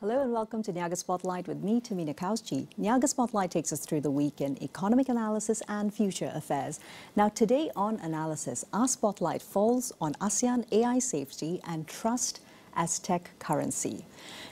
Hello and welcome to NIAGA Spotlight with me, Tamina Kausji. NIAGA Spotlight takes us through the week in economic analysis and future affairs. Now today on Analysis, our spotlight falls on ASEAN AI safety and trust as tech currency.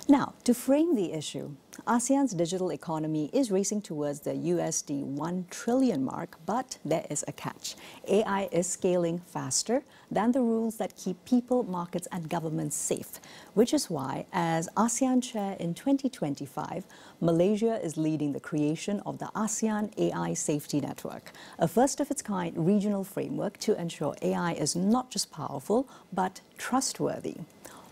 Now, to frame the issue, ASEAN's digital economy is racing towards the USD 1 trillion mark, but there is a catch. AI is scaling faster than the rules that keep people, markets and governments safe, which is why, as ASEAN Chair in 2025, Malaysia is leading the creation of the ASEAN AI Safety Network, a first-of-its-kind regional framework to ensure AI is not just powerful, but trustworthy.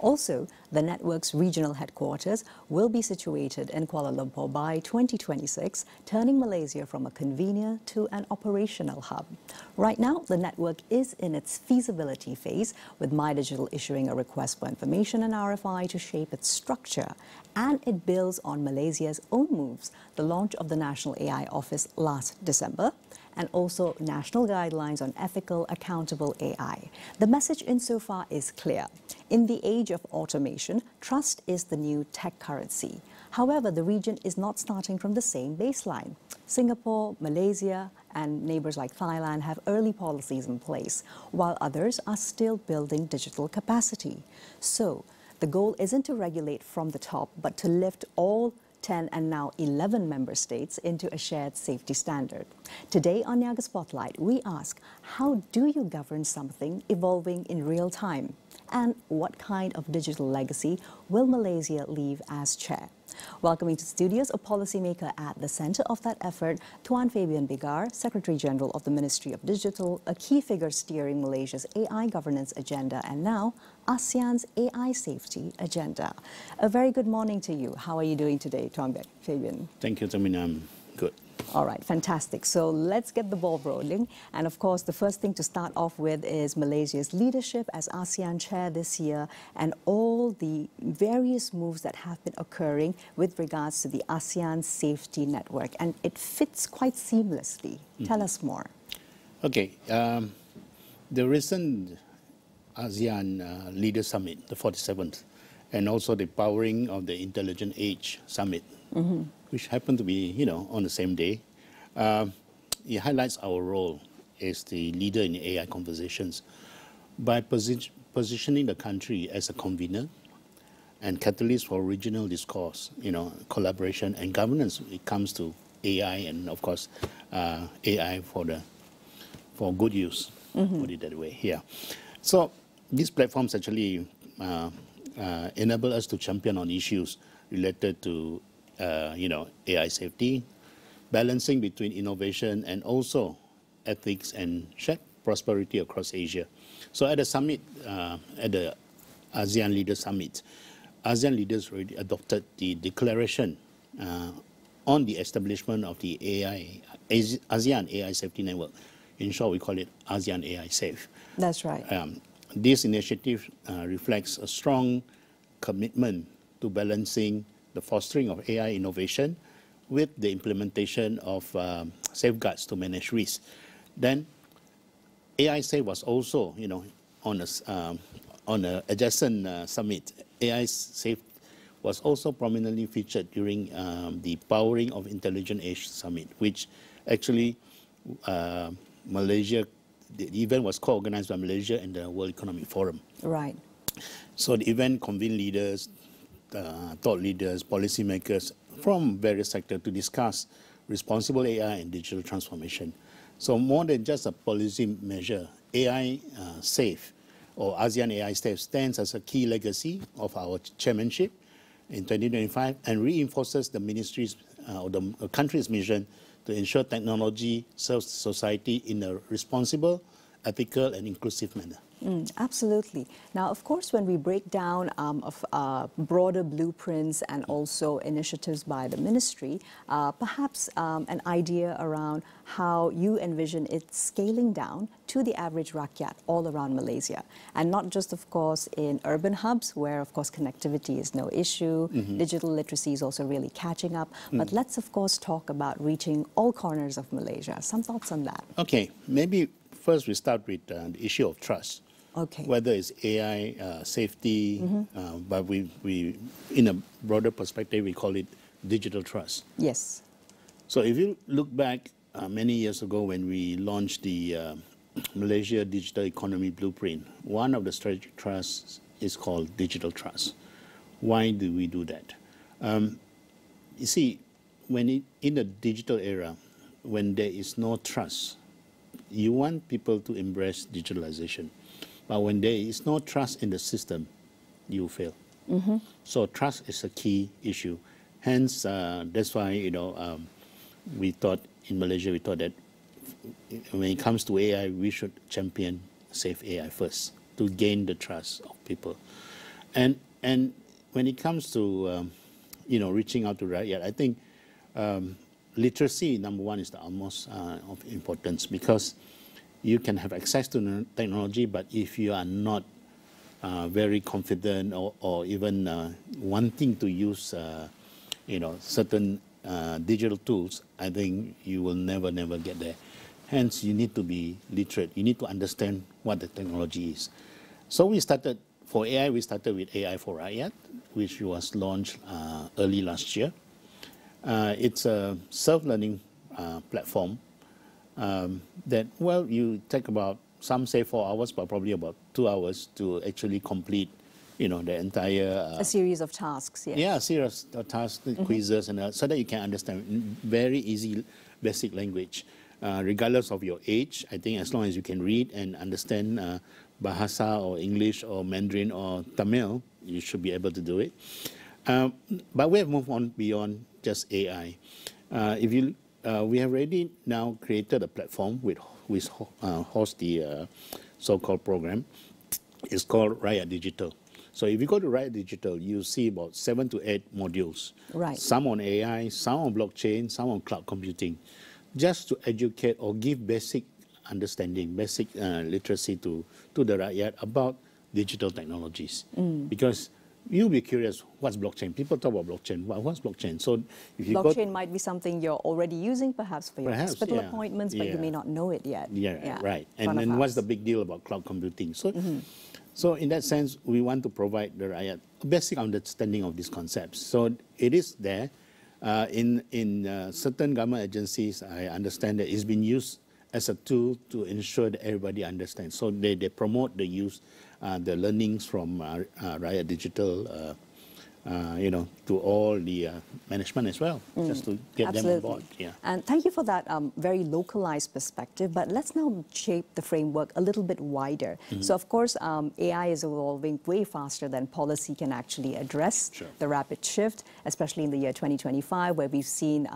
Also, the network's regional headquarters will be situated in Kuala Lumpur by 2026, turning Malaysia from a convener to an operational hub. Right now, the network is in its feasibility phase, with MyDigital issuing a request for information and RFI to shape its structure. And it builds on Malaysia's own moves, the launch of the National AI Office last December, and also national guidelines on ethical, accountable AI. The message insofar is clear. In the age of automation, trust is the new tech currency. However, the region is not starting from the same baseline. Singapore, Malaysia, and neighbors like Thailand have early policies in place, while others are still building digital capacity. So, the goal isn't to regulate from the top, but to lift all 10 and now 11 member states into a shared safety standard. Today on NIAGA Spotlight, we ask, how do you govern something evolving in real time? And what kind of digital legacy will Malaysia leave as chair? Welcoming to studios a policymaker at the center of that effort, Tuan Fabian Bigar, Secretary General of the Ministry of Digital, a key figure steering Malaysia's AI governance agenda and now ASEAN's AI safety agenda. A very good morning to you. How are you doing today, Tuan Fabian? Thank you, Tamina. I'm good. All right, fantastic. So let's get the ball rolling. And of course, the first thing to start off with is Malaysia's leadership as ASEAN chair this year and all the various moves that have been occurring with regards to the ASEAN Safety Network. And it fits quite seamlessly. Tell us more. Okay. The recent ASEAN Leader Summit, the 47th, and also the Powering of the Intelligent Age Summit, which happened to be, on the same day. It highlights our role as the leader in AI conversations by positioning the country as a convener and catalyst for regional discourse, collaboration and governance when it comes to AI and, of course, AI for good use, put it that way here. So these platforms actually enable us to champion on issues related to AI safety, balancing between innovation and also ethics and shared prosperity across Asia. So at the summit, at the ASEAN Leaders Summit, ASEAN leaders already adopted the declaration on the establishment of the ASEAN AI Safety Network. In short, we call it ASEAN AI Safe. That's right. This initiative reflects a strong commitment to balancing the fostering of AI innovation with the implementation of safeguards to manage risk. Then, AI Safe was also, on an adjacent summit. AI Safe was also prominently featured during the Powering of Intelligent Age Summit, which actually Malaysia, the event was co-organized by Malaysia and the World Economic Forum. Right. So the event convened leaders, thought leaders, policymakers from various sectors to discuss responsible AI and digital transformation. So more than just a policy measure, AI Safe or ASEAN AI Safe stands as a key legacy of our chairmanship in 2025 and reinforces the ministry's or the country's mission to ensure technology serves society in a responsible, ethical and inclusive manner. Absolutely. Now, of course, when we break down broader blueprints and also initiatives by the ministry, perhaps an idea around how you envision it scaling down to the average rakyat all around Malaysia. And not just, of course, in urban hubs where, of course, connectivity is no issue. Digital literacy is also really catching up. But let's, of course, talk about reaching all corners of Malaysia. Some thoughts on that? Okay, maybe first we start with the issue of trust. Okay. Whether it's AI safety, but we, in a broader perspective, we call it digital trust. Yes. So if you look back many years ago when we launched the Malaysia Digital Economy Blueprint, one of the strategic trusts is called digital trust. Why do we do that? You see, when in the digital era, when there is no trust, you want people to embrace digitalization. But when there is no trust in the system, you fail. So trust is a key issue. Hence, that's why, we thought in Malaysia, we thought that when it comes to AI, we should champion safe AI first to gain the trust of people. And when it comes to, reaching out to rakyat, I think literacy, number one, is the utmost of importance, because you can have access to technology, but if you are not very confident or even wanting to use, certain digital tools, I think you will never get there. Hence, you need to be literate. You need to understand what the technology is. So we started, for AI, we started with AI for Rakyat, which was launched early last year. It's a self-learning platform that, well, you take about, some say 4 hours, but probably about 2 hours to actually complete, the entire... a series of tasks, yes. Yeah, a series of tasks, quizzes, and so that you can understand very easy, basic language. Regardless of your age, I think as long as you can read and understand Bahasa or English or Mandarin or Tamil, you should be able to do it. But we have moved on beyond just AI. We have already now created a platform which hosts the so-called program. It's called Rakyat Digital. So if you go to Rakyat Digital, you see about 7 to 8 modules. Right. Some on AI, some on blockchain, some on cloud computing, just to educate or give basic understanding, basic literacy to the rakyat about digital technologies. Because you'll be curious, what's blockchain? People talk about blockchain. Well, what's blockchain? So if you blockchain might be something you're already using, perhaps for your hospital appointments, but you may not know it yet. Yeah, right. And then what's the big deal about cloud computing? So, so in that sense, we want to provide the rakyat a basic understanding of these concepts. So it is there. In certain government agencies, I understand that it's been used as a tool to ensure that everybody understands. So they promote the use, the learnings from Rakyat Digital, to all the management as well, just to get them on board. Yeah. And thank you for that very localized perspective. But let's now shape the framework a little bit wider. So, of course, AI is evolving way faster than policy can actually address the rapid shift, especially in the year 2025, where we've seen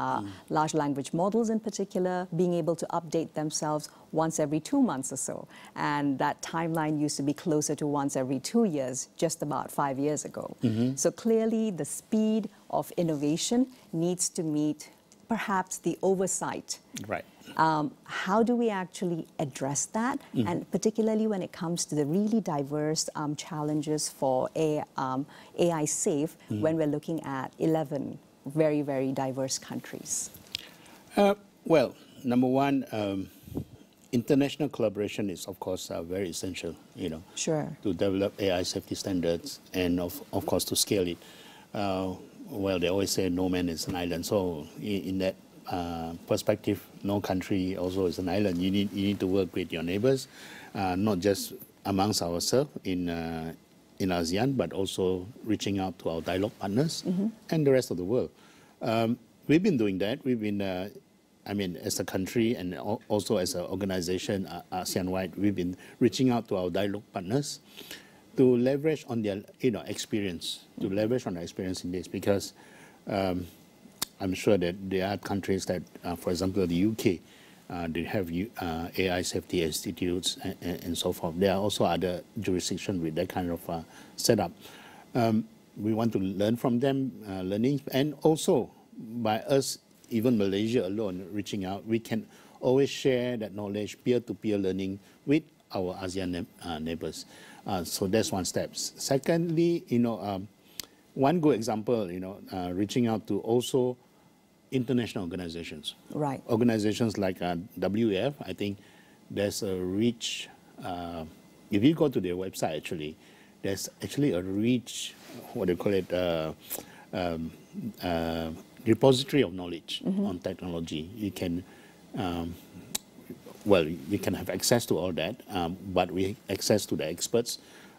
large language models in particular being able to update themselves once every 2 months or so. And that timeline used to be closer to once every 2 years, just about 5 years ago. So clearly the speed of innovation needs to meet perhaps the oversight. Right. How do we actually address that? And particularly when it comes to the really diverse challenges for AI safe, when we're looking at 11 very, very diverse countries? Well, number one, international collaboration is, of course, very essential, to develop AI safety standards and, of course, to scale it. Well, they always say no man is an island. So in that perspective, no country also is an island. You need to work with your neighbors, not just amongst ourselves in ASEAN, but also reaching out to our dialogue partners and the rest of the world. We've been doing that. We've been as a country and also as an organization, ASEAN-wide, we've been reaching out to our dialogue partners to leverage on their experience, in this, because I'm sure that there are countries that, for example, the UK, they have AI safety institutes and so forth. There are also other jurisdictions with that kind of setup. We want to learn from them, and also by us, even Malaysia alone, reaching out, we can always share that knowledge, peer-to-peer learning with our ASEAN neighbors. So that's one step. Secondly, one good example, reaching out to also international organizations. Right. Organizations like WEF, I think there's a rich, if you go to their website, actually, there's actually a rich, what do you call it, repository of knowledge on technology. You can, well, you can have access to all that, but we access to the experts,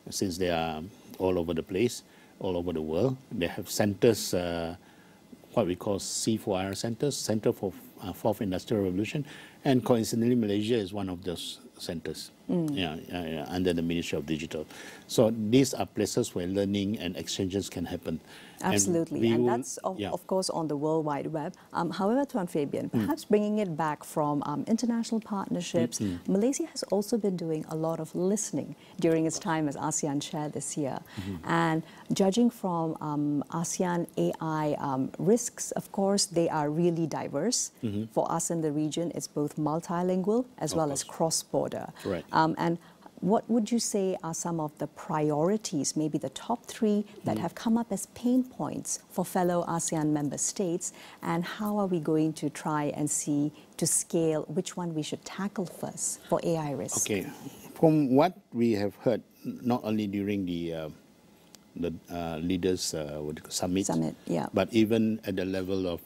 since they are all over the place, all over the world. They have centers, what we call C4R centers, Center for Fourth Industrial Revolution, and coincidentally, Malaysia is one of those centers under the Ministry of Digital. So these are places where learning and exchanges can happen. Absolutely, and that's of course on the World Wide Web. However, Tuan Fabian, perhaps bringing it back from international partnerships, Malaysia has also been doing a lot of listening during its time as ASEAN Chair this year. And judging from ASEAN AI risks, of course, they are really diverse. For us in the region, it's both multilingual as well as cross-border. Right. And what would you say are some of the priorities, maybe the top 3 that have come up as pain points for fellow ASEAN member states, and how are we going to try and see to scale which one we should tackle first for AI risk? Okay, from what we have heard, not only during the leaders summit, but even at the level of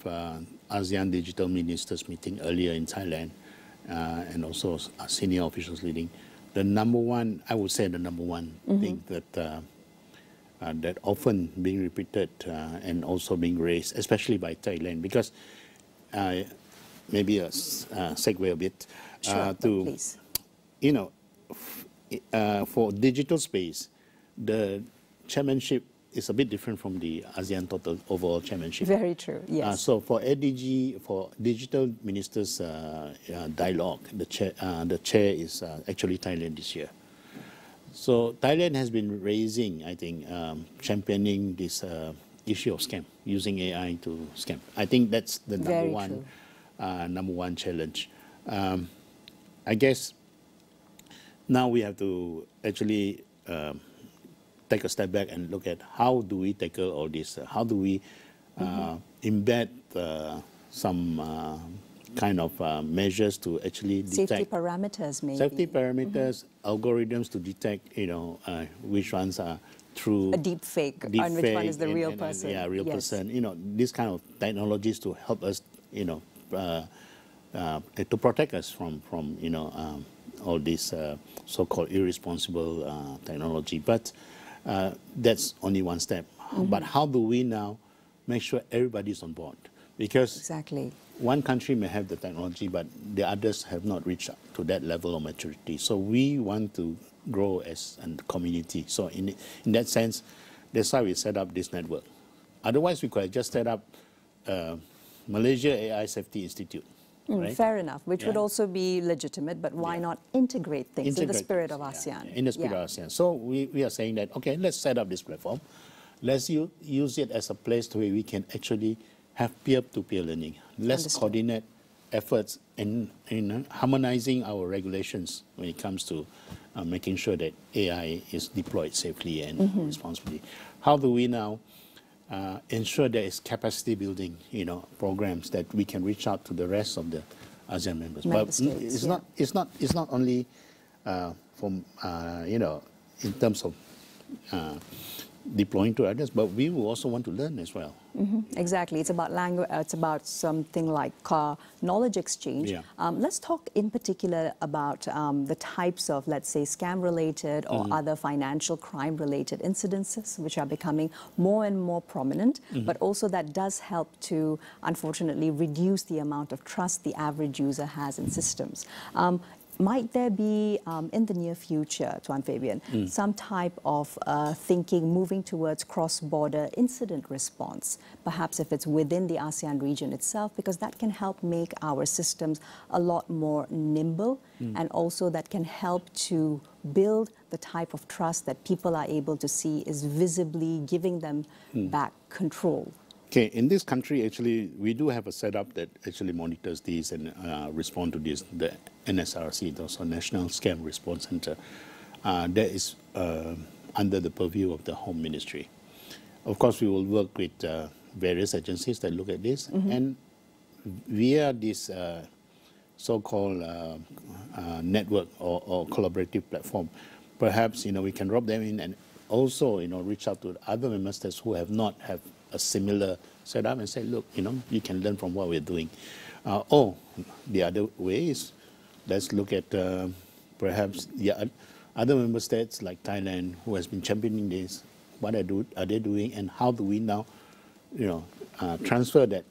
ASEAN Digital Ministers meeting earlier in Thailand, and also senior officials leading, the number one, I would say the number one thing that that often being repeated and also being raised, especially by Thailand, because maybe a segue a bit to, please. You know, for digital space, the chairmanship is a bit different from the ASEAN total overall chairmanship. Very true, yes. So for ADG, for Digital Ministers Dialogue, the chair is actually Thailand this year. So Thailand has been raising, I think, championing this issue of scam, using AI to scam. I think that's the number one challenge. I guess now we have to actually take a step back and look at how do we tackle all this? How do we embed some kind of measures to actually detect safety parameters, maybe safety parameters, algorithms to detect, which ones are true, a deep fake, and which one is the real person? Yeah, real person. These kind of technologies to help us, to protect us from all this so-called irresponsible technology. But that's only one step. But how do we now make sure everybody's on board? Because one country may have the technology, but the others have not reached up to that level of maturity. So we want to grow as a community. So in that sense, that's why we set up this network. Otherwise, we could have just set up Malaysia AI Safety Institute. Right? Fair enough, which would also be legitimate, but why not integrate things in the spirit of ASEAN? In the spirit of ASEAN. So we are saying that, okay, let's set up this platform. Let's use it as a place where we can actually have peer-to-peer learning. Let's coordinate efforts in harmonizing our regulations when it comes to making sure that AI is deployed safely and responsibly. How do we now ensure there is capacity building, programs that we can reach out to the rest of the ASEAN members. But it's not only from in terms of deploying to others, but we will also want to learn as well. Exactly, it's about language. It's about something like knowledge exchange. Let's talk in particular about the types of, let's say, scam-related or other financial crime-related incidences, which are becoming more and more prominent. But also that does help to, unfortunately, reduce the amount of trust the average user has in systems. Might there be, in the near future, Tuan Fabian, some type of thinking moving towards cross-border incident response, perhaps if it's within the ASEAN region itself, because that can help make our systems a lot more nimble, and also that can help to build the type of trust that people are able to see is visibly giving them back control. Okay, in this country, actually, we do have a setup that actually monitors these and respond to this, the NSRC, also National Scam Response Center. That is under the purview of the Home Ministry. Of course, we will work with various agencies that look at this, and via this so-called network or collaborative platform, perhaps, we can drop them in and also, reach out to other member states who have not have a similar setup and say, look, you can learn from what we're doing. Or the other way is, let's look at perhaps the other member states like Thailand who has been championing this. What are they doing, and how do we now, transfer that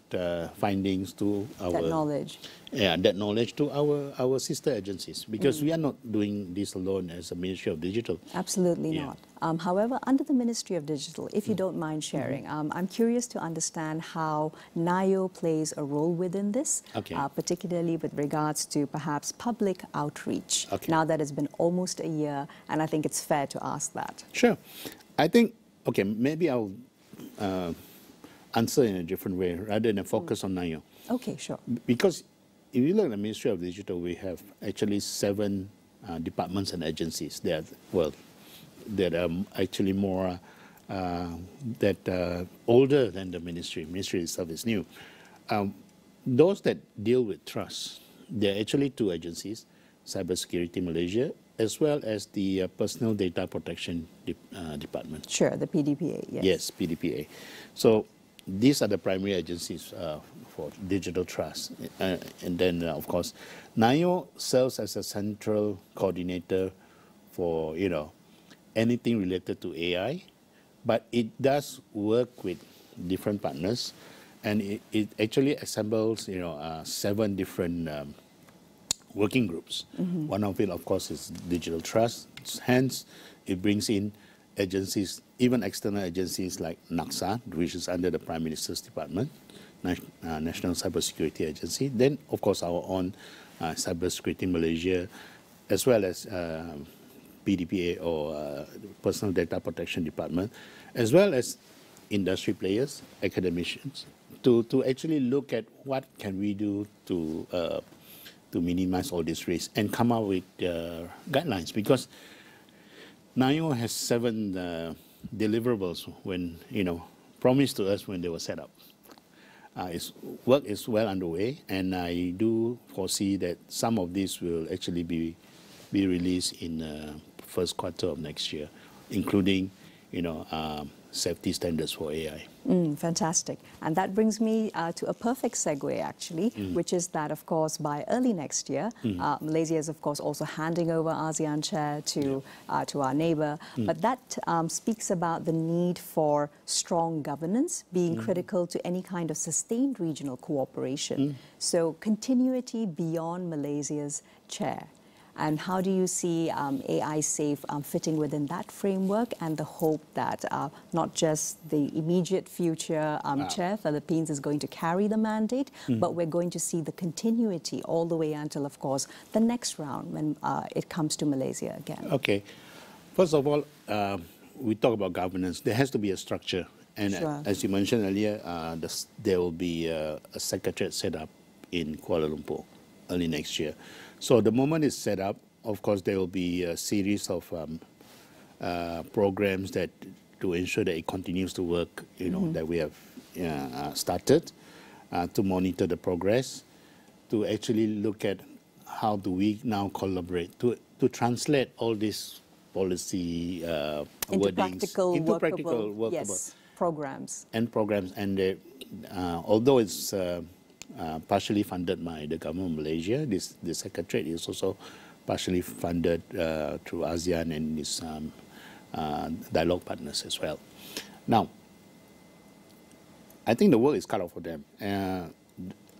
findings to our that knowledge. Yeah, that knowledge to our sister agencies, because we are not doing this alone as a Ministry of Digital. Absolutely not. However, under the Ministry of Digital, if you don't mind sharing, I'm curious to understand how NIO plays a role within this, particularly with regards to perhaps public outreach. Now that it's been almost a year, and I think it's fair to ask that. Sure. I think, maybe I'll answer in a different way rather than focus on NIO. Okay, sure. Because if you look at the Ministry of Digital, we have actually 7 departments and agencies that are actually more older than the ministry. Ministry itself is new. Those that deal with trust, there are actually 2 agencies, Cybersecurity Malaysia, as well as the Personal Data Protection Department. Sure, the PDPA, yes. Yes, PDPA. So these are the primary agencies for digital trust. And then, of course, NIO serves as a central coordinator for, anything related to AI, but it does work with different partners, and it actually assembles, 7 different working groups. One of it, of course, is digital trust. Hence, it brings in agencies, even external agencies like NAGSA, which is under the Prime Minister's Department, National Cybersecurity Agency. Then, of course, our own Cybersecurity Malaysia, as well as PDPA or Personal Data Protection Department, as well as industry players, academicians, to actually look at what can we do to minimize all this risk and come up with guidelines. Because NIO has 7 deliverables when, promised to us when they were set up. Work is well underway, and I do foresee that some of these will actually be released in the first quarter of next year, including, safety standards for AI. Fantastic. And that brings me to a perfect segue, actually, which is that, of course, by early next year, Malaysia is, of course, also handing over ASEAN chair to our neighbor. But that speaks about the need for strong governance being critical to any kind of sustained regional cooperation. So continuity beyond Malaysia's chair. And how do you see AI Safe fitting within that framework, and the hope that not just the immediate future chair, Philippines, is going to carry the mandate, but we're going to see the continuity all the way until, of course, the next round when it comes to Malaysia again? Okay. First of all, we talk about governance. There has to be a structure. And as you mentioned earlier, there will be a secretariat set up in Kuala Lumpur early next year. So the moment it's set up, of course, there will be a series of programs to ensure that it continues to work, that we have started, to monitor the progress, to actually look at how do we now collaborate, to translate all these policy into wordings practical, workable programs. And although it's partially funded by the government of Malaysia, the secretariat is also partially funded through ASEAN and its dialogue partners as well. Now, I think the work is cut out for them.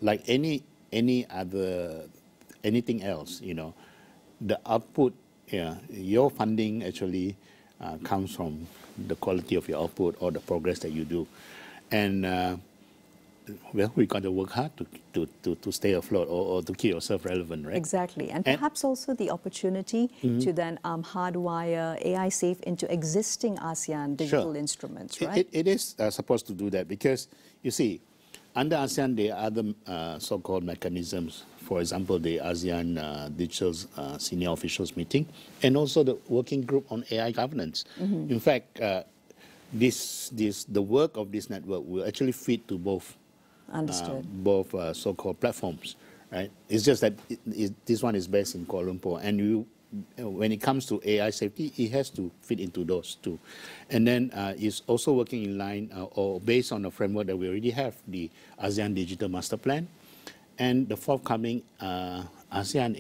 Like anything else, the output, your funding actually comes from the quality of your output or the progress that you do, and we got to work hard to stay afloat or to keep yourself relevant, right? Exactly. And perhaps also the opportunity to then hardwire AI Safe into existing ASEAN digital instruments, right? It is supposed to do that because, you see, under ASEAN, there are other so-called mechanisms. For example, the ASEAN Digital Senior Officials Meeting, and also the Working Group on AI Governance. In fact, the work of this network will actually feed to both so-called platforms, right? It's just that this one is based in Kuala Lumpur, and when it comes to AI safety, it has to fit into those two. And then it's also working in line or based on the framework that we already have, the ASEAN Digital Master Plan, and the forthcoming ASEAN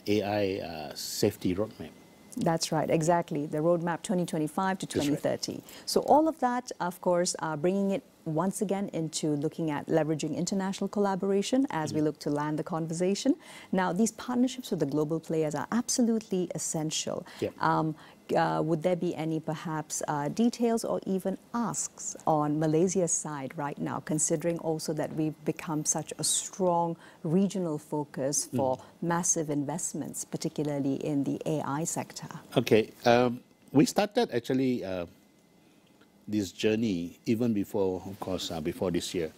AI Safety Roadmap. That's right, exactly. The roadmap 2025 to 2030. Right. So all of that, of course, bringing it once again into looking at leveraging international collaboration as we look to land the conversation. Now, these partnerships with the global players are absolutely essential. Yep. Would there be any perhaps details or even asks on Malaysia's side right now, considering also that we've become such a strong regional focus for massive investments, particularly in the AI sector? Okay, we started actually this journey even before, of course, before this year.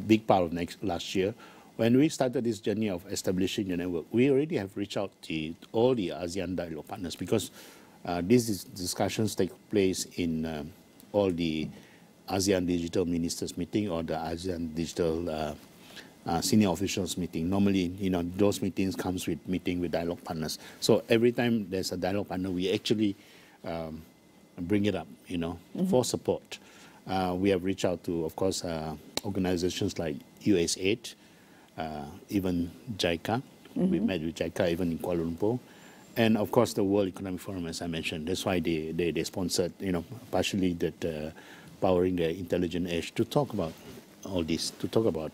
Big part of last year. When we started this journey of establishing the network, we already have reached out to all the ASEAN dialogue partners because these discussions take place in all the ASEAN Digital Ministers meeting or the ASEAN Digital Senior Officials meeting. Normally, those meetings comes with meeting with dialogue partners. So every time there's a dialogue partner, we actually bring it up, for support. We have reached out to, of course, organizations like USAID, even JICA. We met with JICA even in Kuala Lumpur. And of course, the World Economic Forum, as I mentioned. That's why they sponsored, partially that powering the intelligent edge to talk about all this, to talk about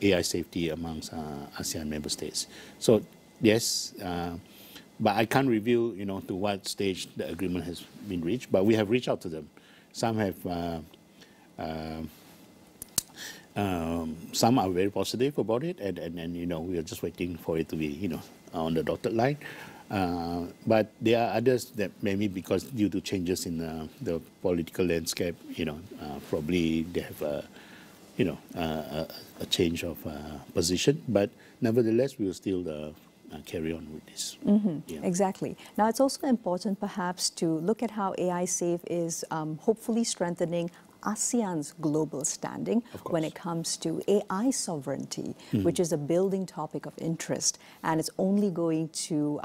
AI safety amongst ASEAN member states. So yes, but I can't reveal, to what stage the agreement has been reached, but we have reached out to them. Some have some are very positive about it, and we are just waiting for it to be, on the dotted line. But there are others that maybe because due to changes in the political landscape, probably they have a change of position. But nevertheless, we will still carry on with this. Yeah. Exactly. Now, it's also important perhaps to look at how AI Safe is hopefully strengthening ASEAN's global standing when it comes to AI sovereignty, which is a building topic of interest. And it's only going to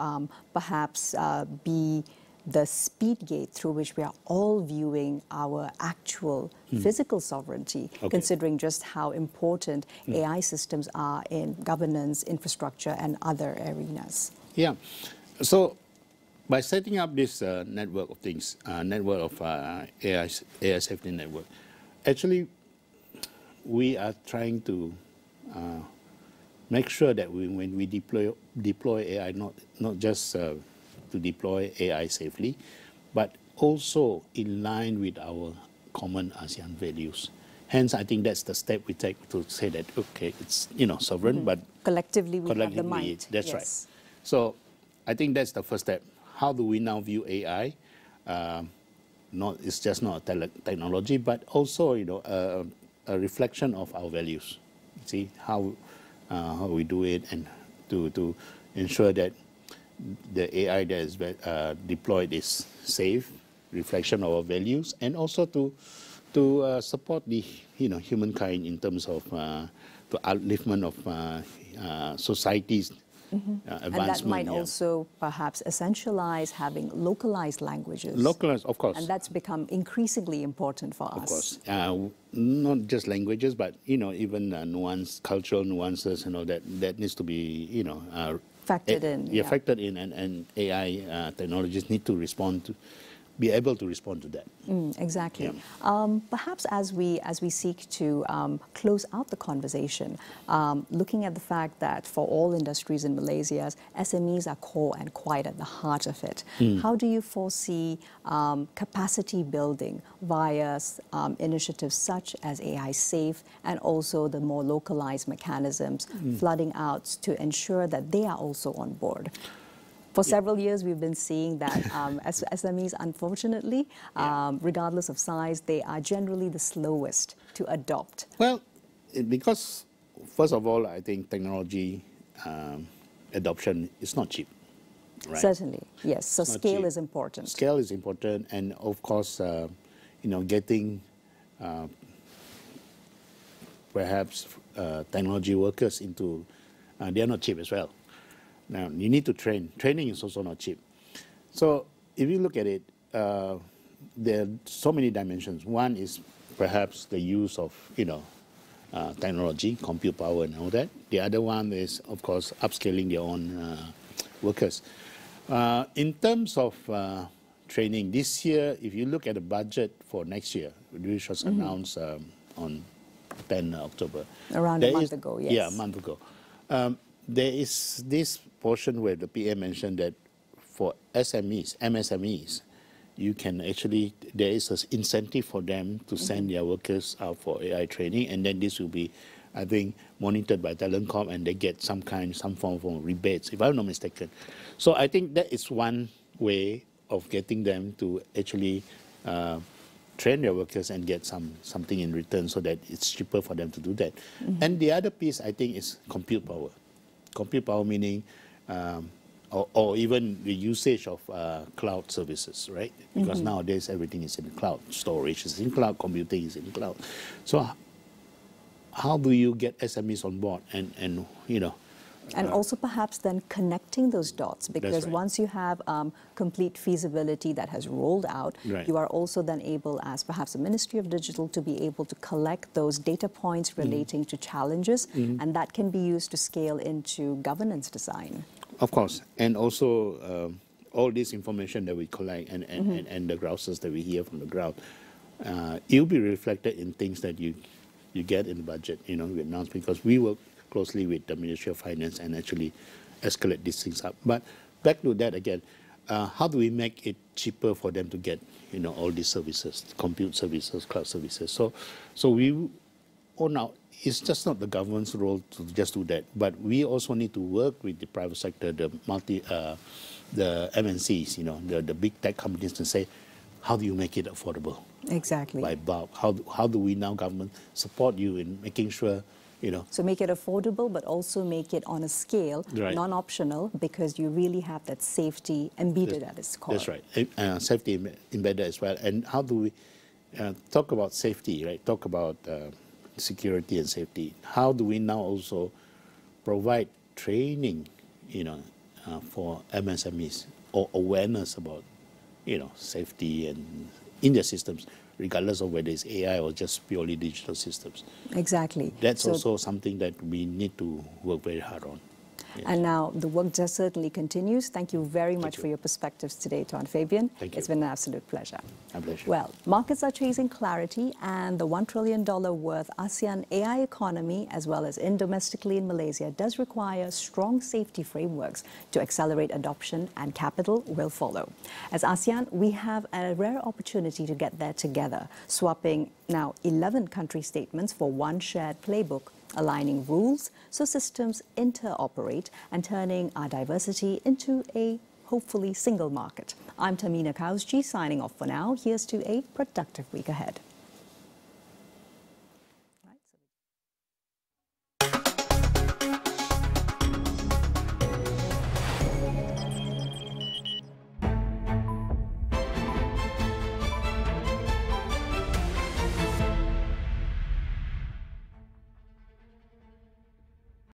perhaps be the speed gate through which we are all viewing our actual physical sovereignty, considering just how important AI systems are in governance, infrastructure, and other arenas. Yeah. So by setting up this network of things, network of AI Safety Network, actually we are trying to make sure that when we deploy AI, not just to deploy AI safely, but also in line with our common ASEAN values. Hence, I think that's the step we take to say that, okay, it's, sovereign, but collectively we have the might. That's right. So I think that's the first step. How do we now view AI? It's just not a technology, but also, a reflection of our values. See how we do it, and to ensure that the AI that is deployed is safe, reflection of our values, and also to support the humankind in terms of the upliftment of societies. And that might also perhaps essentialize having localized languages. Localized, of course. And that's become increasingly important for us. Of course. Not just languages, but, even cultural nuances and all that needs to be, factored in. Yeah, factored in, and AI technologies need to be able to respond to that. Exactly. Yeah. Perhaps as we seek to close out the conversation, looking at the fact that for all industries in Malaysia, SMEs are core and quite at the heart of it. How do you foresee capacity building via initiatives such as AI Safe and also the more localized mechanisms, flooding out to ensure that they are also on board? For several years, we've been seeing that SMEs, unfortunately, regardless of size, they are generally the slowest to adopt. Well, because, first of all, I think technology adoption is not cheap. Right? Certainly, yes. So scale is important. Scale is important, and of course, getting perhaps technology workers into, they are not cheap as well. Now, you need to train. Training is also not cheap. So if you look at it, there are so many dimensions. One is perhaps the use of, technology, compute power and all that. The other one is, of course, upscaling their own workers. In terms of training, this year, if you look at the budget for next year, which was announced on 10 October. Around a month ago, yes. Yeah, a month ago. There is this portion where the PM mentioned that for SMEs, MSMEs, you can actually, there is an incentive for them to send their workers out for AI training, and then this will be, I think, monitored by Telecom, and they get some form of rebates, if I'm not mistaken. So I think that is one way of getting them to actually train their workers and get something in return, so that it's cheaper for them to do that. And the other piece, I think, is compute power. Compute power meaning, or even the usage of cloud services, right? Because nowadays everything is in the cloud. Storage is in cloud, computing is in the cloud. So how do you get SMEs on board and And also perhaps then connecting those dots, because once you have complete feasibility that has rolled out, you are also then able, as perhaps the Ministry of Digital, to be able to collect those data points relating to challenges, and that can be used to scale into governance design. Of course, and also all this information that we collect and the grouses that we hear from the ground, it will be reflected in things that you get in the budget, with announcements, because we work closely with the Ministry of Finance and actually escalate these things up. But back to that again, how do we make it cheaper for them to get, all these services, compute services, cloud services? So we own out. It's just not the government's role to just do that, but we also need to work with the private sector, the MNCs, the big tech companies, to say, how do you make it affordable? Exactly. By bulk. How do we now, government, support you in making sure, So make it affordable, but also make it on a scale, non-optional, because you really have that safety embedded at its core. That's right. Safety embedded as well. And how do we talk about safety, right? Talk about security and safety. How do we now also provide training, for MSMEs, or awareness about, safety and in their systems, regardless of whether it's AI or just purely digital systems. Exactly. That's also something that we need to work very hard on. Yes. And now the work just certainly continues. Thank you very much for your perspectives today, Tuan Fabian. Thank you. It's been an absolute pleasure. My pleasure. Well, markets are chasing clarity, and the $1 trillion worth ASEAN AI economy, as well as domestically in Malaysia, does require strong safety frameworks to accelerate adoption, and capital will follow. As ASEAN, we have a rare opportunity to get there together, swapping now 11 country statements for one shared playbook, aligning rules so systems interoperate, and turning our diversity into a hopefully single market. I'm Tamina Kausji, signing off for now. Here's to a productive week ahead.